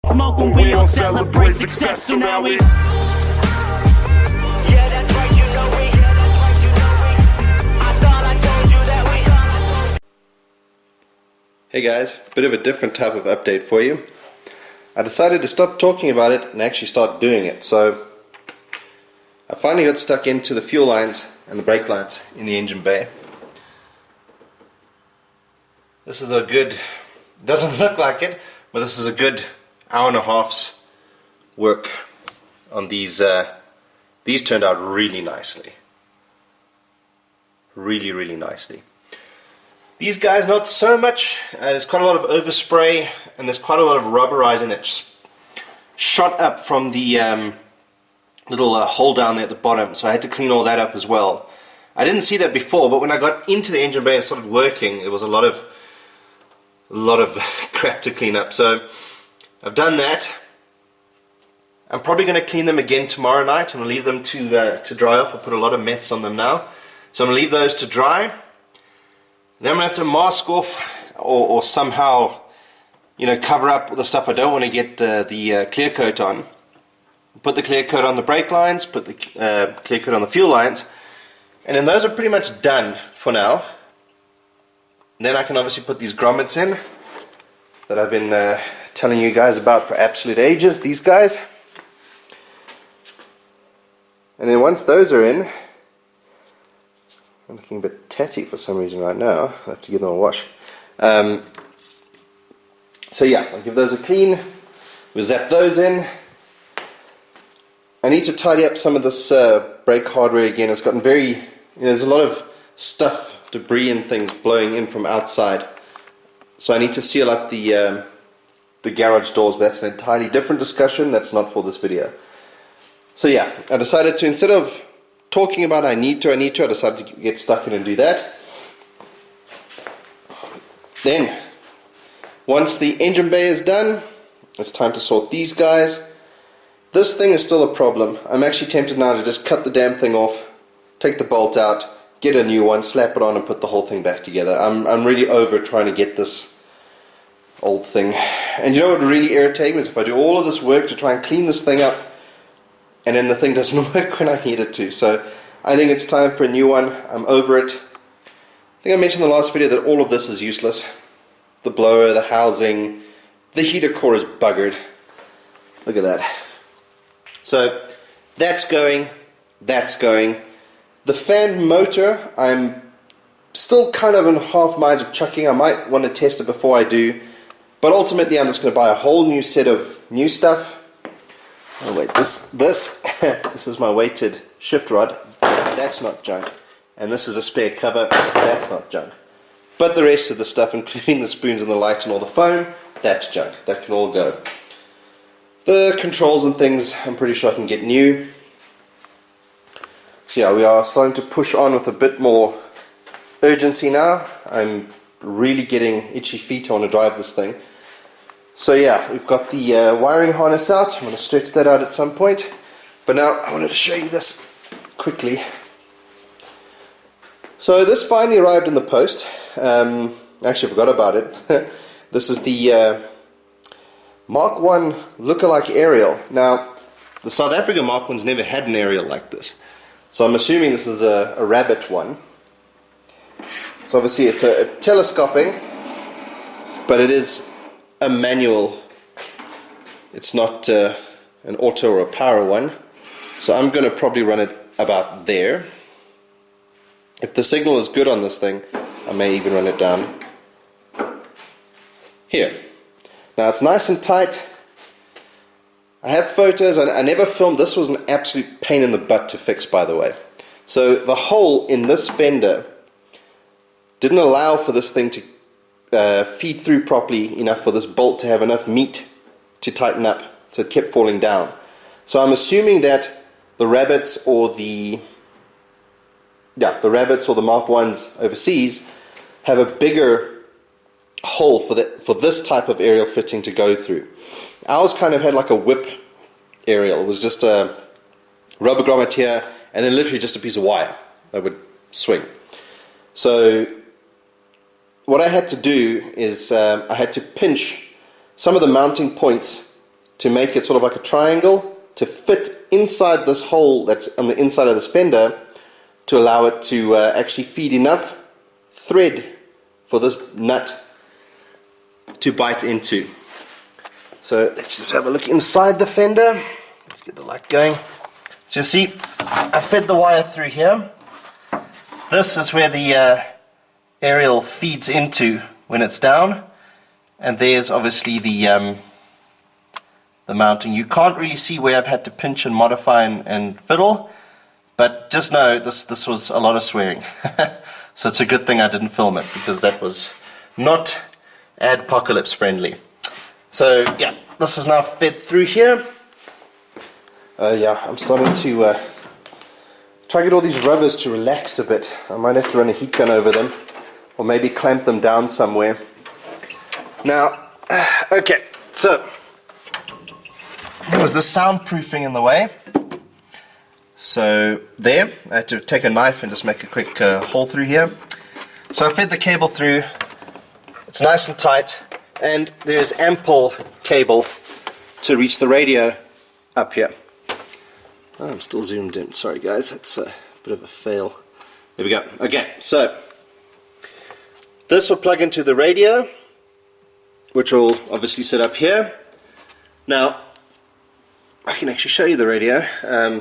Smoke when we all celebrate success, so now we. Hey guys, bit of a different type of update for you. I decided to stop talking about it and actually start doing it. So I finally got stuck into the fuel lines and the brake lines in the engine bay. This is a good, doesn't look like it, but this is a good hour and a half's work on these. These turned out really nicely. Really nicely. These guys not so much. There's quite a lot of overspray and there's quite a lot of rubberizing that's shot up from the little hole down there at the bottom, so I had to clean all that up as well. I didn't see that before, but when I got into the engine bay and started working, there was a lot of crap to clean up. So I've done that. I'm probably going to clean them again tomorrow night. I'm going to leave them to dry off. I put a lot of meths on them now, so I'm going to leave those to dry. Then I'm going to have to mask off or somehow, you know, cover up the stuff I don't want to get the clear coat on. Put the clear coat on the brake lines, put the clear coat on the fuel lines, and then those are pretty much done for now. And then I can obviously put these grommets in that I've been telling you guys about for absolute ages, these guys. And then once those are in, I'm looking a bit tatty for some reason right now. I have to give them a wash. So yeah, I'll give those a clean. We'll zap those in. I need to tidy up some of this brake hardware again. It's gotten very, you know, there's a lot of stuff, debris and things blowing in from outside. So I need to seal up the garage doors, but that's an entirely different discussion. That's not for this video. So yeah, I decided to, instead of talking about I need to, I decided to get stuck in and do that. Then, once the engine bay is done, it's time to sort these guys. This thing is still a problem. I'm actually tempted now to just cut the damn thing off, take the bolt out, get a new one, slap it on and put the whole thing back together. I'm really over trying to get this old thing. And you know what would really irritate me is if I do all of this work to try and clean this thing up and then the thing doesn't work when I need it to. So I think it's time for a new one. I'm over it. I think I mentioned in the last video that all of this is useless. The blower, the housing, the heater core is buggered. Look at that. So that's going, that's going. The fan motor, I'm still kind of in half minds of chucking. I might want to test it before I do. But ultimately I'm just going to buy a whole new set of new stuff. Oh wait, this is my weighted shift rod. That's not junk. And this is a spare cover. That's not junk. But the rest of the stuff, including the spoons and the light and all the foam, that's junk. That can all go. The controls and things, I'm pretty sure I can get new. So yeah, we are starting to push on with a bit more urgency now. I'm really getting itchy feet. I want to drive this thing. So yeah, we've got the wiring harness out. I'm going to stretch that out at some point. But now I wanted to show you this quickly. So this finally arrived in the post. Actually, I forgot about it. This is the Mark 1 lookalike aerial. Now, the South African Mark 1's never had an aerial like this. So I'm assuming this is a rabbit one. So obviously it's a telescoping, but it is a manual. It's not an auto or a power one. So I'm going to probably run it about there. If the signal is good on this thing, I may even run it down here. Now it's nice and tight. I have photos. I never filmed. This was an absolute pain in the butt to fix, by the way. So the hole in this fender didn't allow for this thing to feed through properly enough for this bolt to have enough meat to tighten up. So it kept falling down. So I'm assuming that the rabbits or the rabbits or the Mark 1s overseas have a bigger hole for this type of aerial fitting to go through. Ours kind of had like a whip aerial. It was just a rubber grommet here and then literally just a piece of wire that would swing. So what I had to do is I had to pinch some of the mounting points to make it sort of like a triangle to fit inside this hole that's on the inside of this fender to allow it to actually feed enough thread for this nut to bite into. So let's just have a look inside the fender. Let's get the light going. So you see, I fed the wire through here. This is where the aerial feeds into when it's down, and there's obviously the mounting. You can't really see where I've had to pinch and modify and fiddle, but just know this was a lot of swearing. So it's a good thing I didn't film it, because that was not adpocalypse friendly. So yeah, this is now fed through here. Yeah, I'm starting to try to get all these rubbers to relax a bit. I might have to run a heat gun over them, or maybe clamp them down somewhere. Now, okay, so there was the soundproofing in the way. So there, I had to take a knife and just make a quick hole through here. So I fed the cable through. It's nice and tight, and there's ample cable to reach the radio up here. Oh, I'm still zoomed in. Sorry guys, it's a bit of a fail. There we go. Okay, so this will plug into the radio, which will obviously sit up here. Now, I can actually show you the radio. I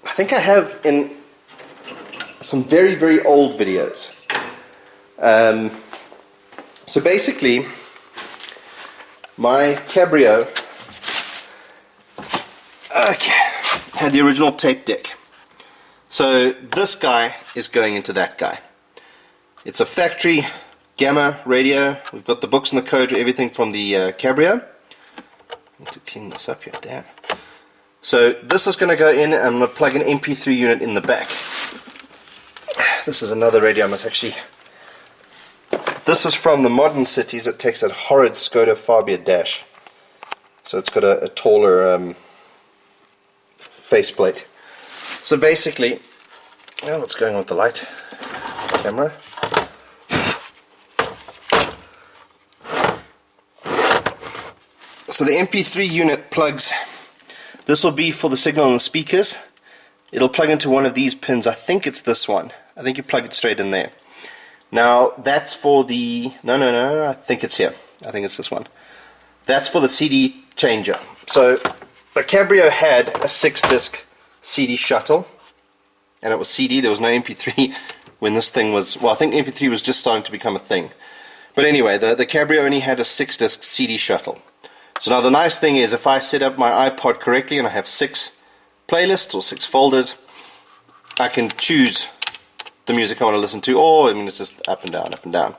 think I have in some very, very old videos. So basically, my Cabrio had the original tape deck. So this guy is going into that guy. It's a factory Gamma radio. We've got the books and the code to everything from the Cabrio. I need to clean this up here, damn. So this is going to go in, and I'm going to plug an MP3 unit in the back. This is another radio I must actually... This is from the Modern Cities. It takes that horrid Skoda Fabia dash. So it's got a taller faceplate. So basically, now what's going on with the light? Camera. So the MP3 unit plugs, this will be for the signal on the speakers. It'll plug into one of these pins. I think it's this one. I think you plug it straight in there. Now that's for the, no, I think it's here. I think it's this one. That's for the CD changer. So the Cabrio had a 6-disc CD shuttle, and it was CD, there was no MP3 when this thing was, well, I think MP3 was just starting to become a thing. But anyway, the Cabrio only had a 6-disc CD shuttle. So now the nice thing is, if I set up my iPod correctly and I have 6 playlists or 6 folders, I can choose the music I want to listen to, or I mean it's just up and down,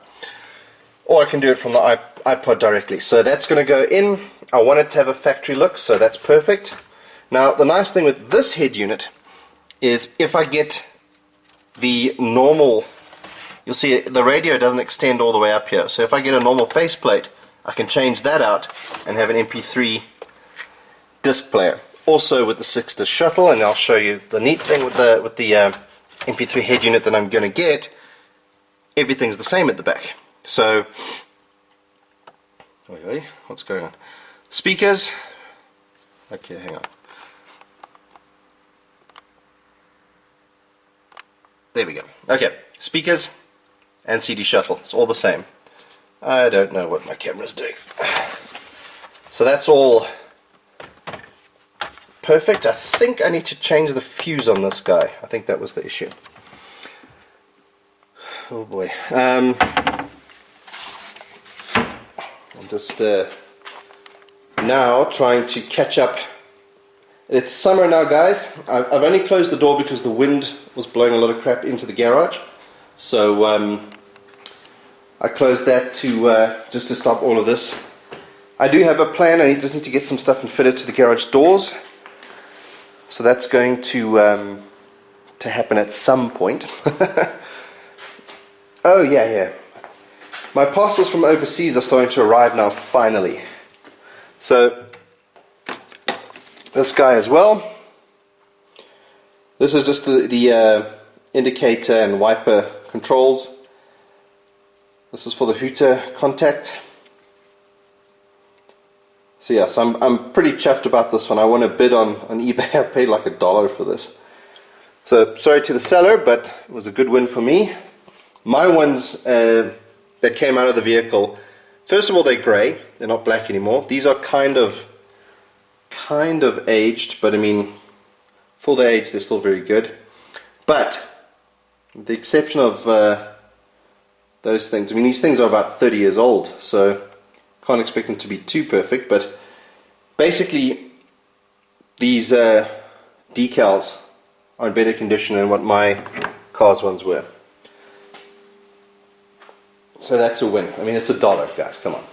or I can do it from the iPod directly. So that's going to go in. I want it to have a factory look, so that's perfect. Now the nice thing with this head unit is, if I get the normal, you'll see the radio doesn't extend all the way up here, so if I get a normal faceplate, I can change that out and have an MP3 disc player. Also with the 6-disc shuttle, and I'll show you the neat thing with the MP3 head unit that I'm going to get, everything's the same at the back. So, wait, what's going on? Speakers, okay, hang on. There we go. Okay, speakers and CD shuttle, it's all the same. I don't know what my camera's doing. So that's all perfect. I think I need to change the fuse on this guy. I think that was the issue. Oh boy. I'm just now trying to catch up. It's summer now, guys. I've only closed the door because the wind was blowing a lot of crap into the garage. So I closed that to just to stop all of this. I do have a plan. I just need to get some stuff and fit it to the garage doors. So that's going to happen at some point. Oh yeah. My parcels from overseas are starting to arrive now, finally. So this guy as well. This is just the indicator and wiper controls. This is for the hooter contact. So yeah, so I'm pretty chuffed about this one. I won a bid on eBay. I paid like $1 for this. So sorry to the seller, but it was a good win for me. My ones that came out of the vehicle, first of all, they're grey. They're not black anymore. These are kind of aged, but I mean, for their age, they're still very good. But with the exception of those things, I mean, these things are about 30 years old, so can't expect them to be too perfect. But basically, these decals are in better condition than what my car's ones were. So that's a win. I mean, it's $1, guys. Come on.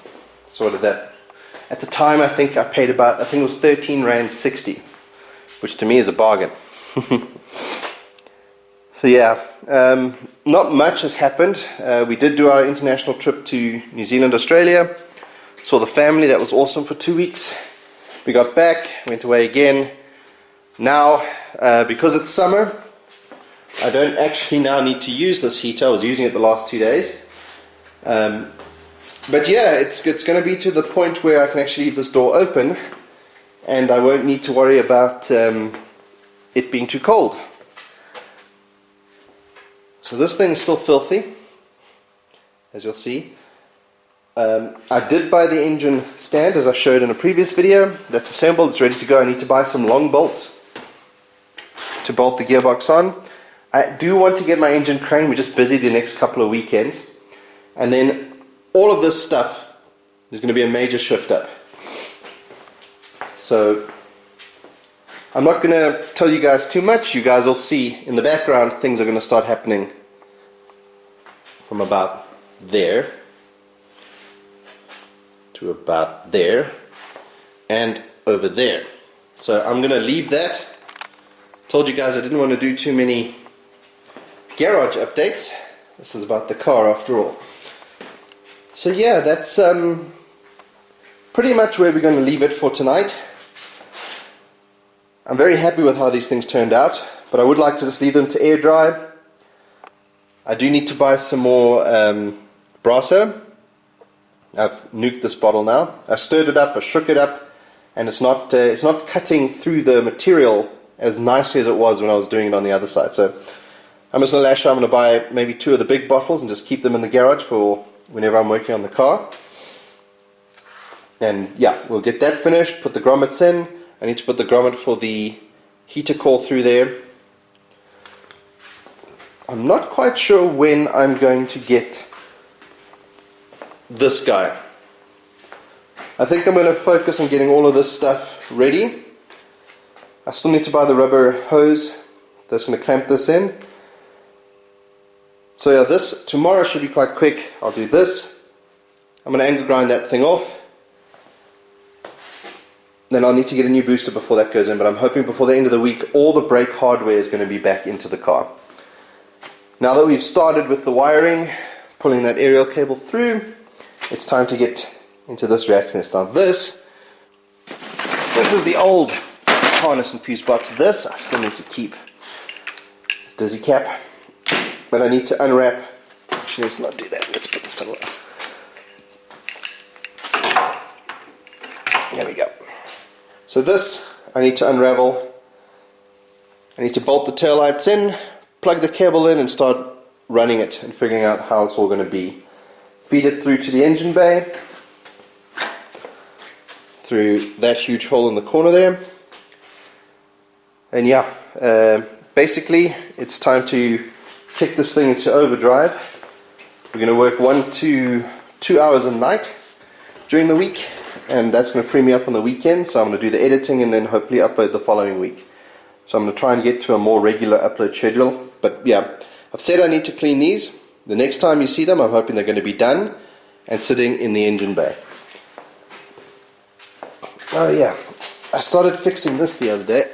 So what did that? At the time, I think I paid about, I think it was 13 Rand 60, which to me is a bargain. So yeah, not much has happened. We did do our international trip to New Zealand, Australia. Saw the family. That was awesome for 2 weeks. We got back, went away again. Now, because it's summer, I don't actually now need to use this heater. I was using it the last 2 days. But yeah, it's going to be to the point where I can actually leave this door open and I won't need to worry about it being too cold. So this thing is still filthy, as you'll see. I did buy the engine stand, as I showed in a previous video. That's assembled, it's ready to go. I need to buy some long bolts to bolt the gearbox on. I do want to get my engine crane. We're just busy the next couple of weekends. And then all of this stuff, there's going to be a major shift up. So I'm not going to tell you guys too much. You guys will see in the background things are going to start happening from about there to about there and over there. So I'm going to leave that. Told you guys I didn't want to do too many garage updates. This is about the car after all. So yeah, that's pretty much where we're going to leave it for tonight. I'm very happy with how these things turned out, but I would like to just leave them to air dry. I do need to buy some more Brasso. I've nuked this bottle now. I stirred it up, I shook it up, and it's not cutting through the material as nicely as it was when I was doing it on the other side. So I'm just going to lash out. I'm going to buy maybe 2 of the big bottles and just keep them in the garage for whenever I'm working on the car. And yeah, we'll get that finished, put the grommets in. I need to put the grommet for the heater core through there. I'm not quite sure when I'm going to get this guy. I think I'm going to focus on getting all of this stuff ready. I still need to buy the rubber hose that's going to clamp this in. So yeah, this tomorrow should be quite quick. I'll do this. I'm going to angle grind that thing off. Then I'll need to get a new booster before that goes in, but I'm hoping before the end of the week all the brake hardware is going to be back into the car. Now that we've started with the wiring, pulling that aerial cable through, it's time to get into this rat's nest. Now this is the old harness and fuse box. This I still need to keep. It's dizzy cap, but I need to unwrap. Actually, let's not do that. Let's put this somewhere else. There we go. So this I need to unravel. I need to bolt the taillights in, plug the cable in and start running it and figuring out how it's all going to be. Feed it through to the engine bay, through that huge hole in the corner there. And yeah, basically it's time to kick this thing into overdrive. We're going to work 1 to 2 hours a night during the week, and that's going to free me up on the weekend, so I'm going to do the editing and then hopefully upload the following week. So I'm going to try and get to a more regular upload schedule. But yeah, I've said I need to clean these. The next time you see them, I'm hoping they're going to be done and sitting in the engine bay. Oh yeah, I started fixing this the other day.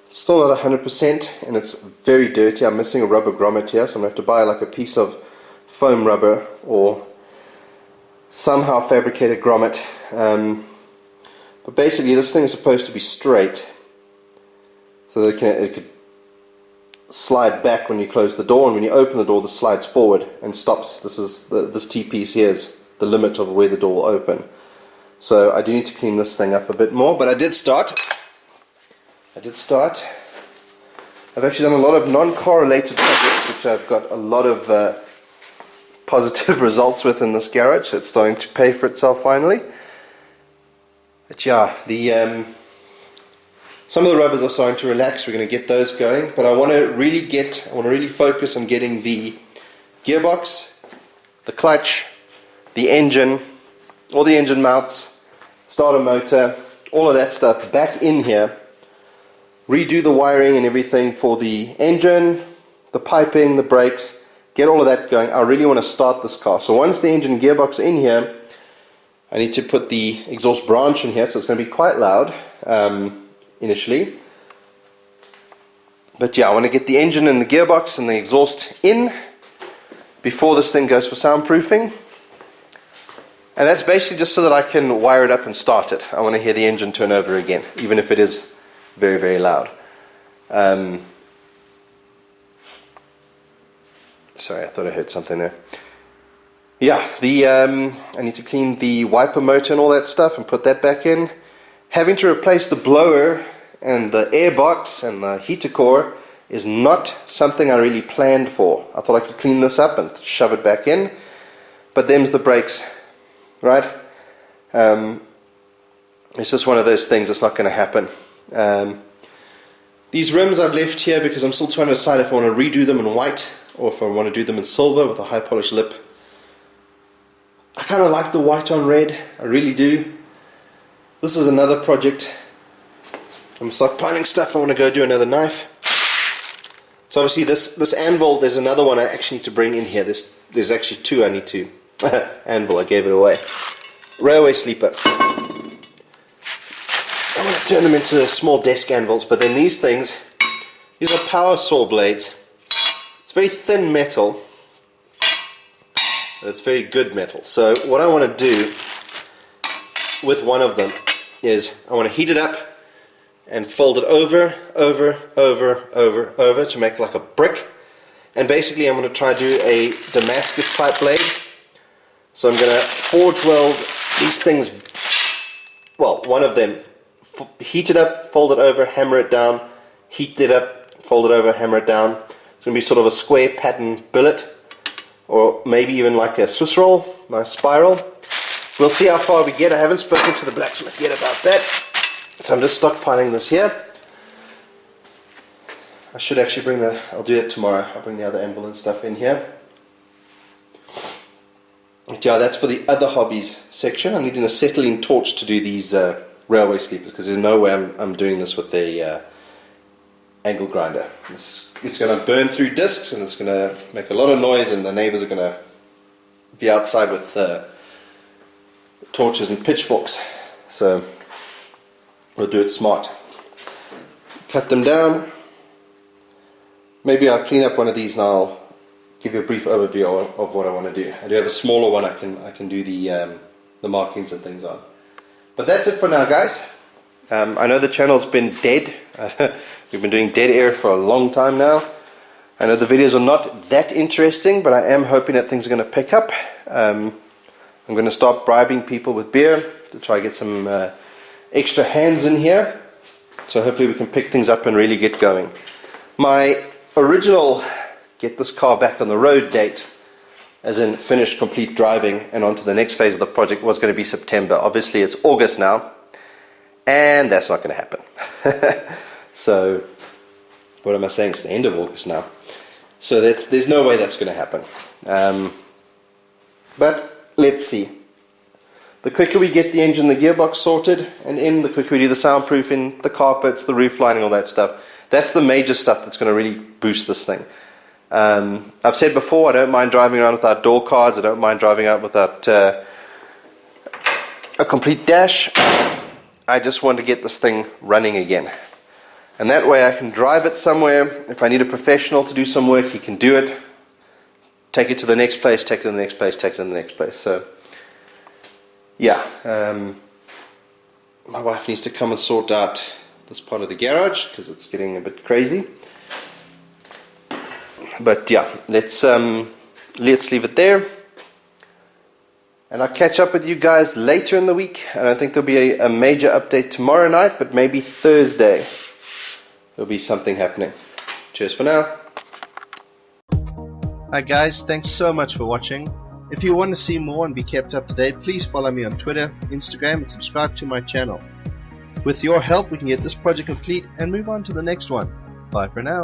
It's still not 100% and it's very dirty. I'm missing a rubber grommet here, so I'm going to have to buy like a piece of foam rubber or somehow fabricate a grommet. But basically this thing is supposed to be straight so that it could slide back when you close the door, and when you open the door this slides forward and stops. This T-piece here is the limit of where the door will open. So I do need to clean this thing up a bit more, but I did start. I've actually done a lot of non-correlated projects, which I've got a lot of positive results with in this garage. So it's starting to pay for itself finally. But yeah, some of the rubbers are starting to relax. We're going to get those going, but I want to really focus on getting the gearbox, the clutch, the engine, all the engine mounts, starter motor, all of that stuff back in here. Redo the wiring and everything for the engine, the piping, the brakes, get all of that going. I really want to start this car. So once the engine gearbox are in here, I need to put the exhaust branch in here, so it's going to be quite loud initially. But yeah, I want to get the engine and the gearbox and the exhaust in before this thing goes for soundproofing. And that's basically just so that I can wire it up and start it. I want to hear the engine turn over again, even if it is very, very loud. Sorry, I thought I heard something there. Yeah, I need to clean the wiper motor and all that stuff and put that back in. Having to replace the blower and the airbox and the heater core is not something I really planned for. I thought I could clean this up and shove it back in, but them's the brakes, right? It's just one of those things that's not going to happen. These rims I've left here because I'm still trying to decide if I want to redo them in white or if I want to do them in silver with a high polish lip. I kind of like the white on red, I really do. This is another project. I'm stockpiling stuff. I want to go do another knife. So obviously this anvil, there's another one I actually need to bring in here. There's actually two I need to anvil, I gave it away. Railway sleeper. I want to turn them into small desk anvils, but then these are power saw blades. It's very thin metal, but it's very good metal. So what I want to do with one of them is I want to heat it up and fold it over to make like a brick. And basically I'm going to try to do a Damascus type blade. So I'm going to forge weld these things, well, one of them, heat it up, fold it over, hammer it down, heat it up, fold it over, hammer it down. It's going to be sort of a square pattern billet, or maybe even like a Swiss roll, nice spiral. We'll see how far we get. I haven't spoken to the blacksmith yet about that. So I'm just stockpiling this here. I should actually I'll do it tomorrow. I'll bring the other anvil and stuff in here. But yeah, that's for the other hobbies section. I'm needing a acetylene torch to do these railway sleepers because there's no way I'm doing this with a angle grinder. It's going to burn through discs and it's going to make a lot of noise, and the neighbors are going to be outside with torches and pitchforks. So we'll do it smart. Cut them down. Maybe I'll clean up one of these and I'll give you a brief overview of what I want to do. I do have a smaller one I can do the markings and things on. But that's it for now, guys. I know the channel's been dead. We've been doing dead air for a long time now. I know the videos are not that interesting, but I am hoping that things are going to pick up. I'm going to start bribing people with beer to try to get some extra hands in here. So hopefully we can pick things up and really get going. My original get this car back on the road date, as in finished complete driving and on to the next phase of the project, was going to be September. Obviously it's August now, and that's not going to happen. So what am I saying? It's the end of August now. So there's no way that's going to happen. But let's see. The quicker we get the engine, the gearbox sorted and in, the quicker we do the soundproofing, the carpets, the roof lining, all that stuff. That's the major stuff that's going to really boost this thing. I've said before, I don't mind driving around without door cards. I don't mind driving out without a complete dash. I just want to get this thing running again. And that way I can drive it somewhere. If I need a professional to do some work, he can do it. Take it to the next place, take it to the next place, take it to the next place. So, yeah. My wife needs to come and sort out this part of the garage because it's getting a bit crazy. But yeah, let's leave it there. And I'll catch up with you guys later in the week. I don't think there'll be a major update tomorrow night, but maybe Thursday there'll be something happening. Cheers for now. Hi guys, thanks so much for watching. If you want to see more and be kept up to date, please follow me on Twitter, Instagram, and subscribe to my channel. With your help, we can get this project complete and move on to the next one. Bye for now.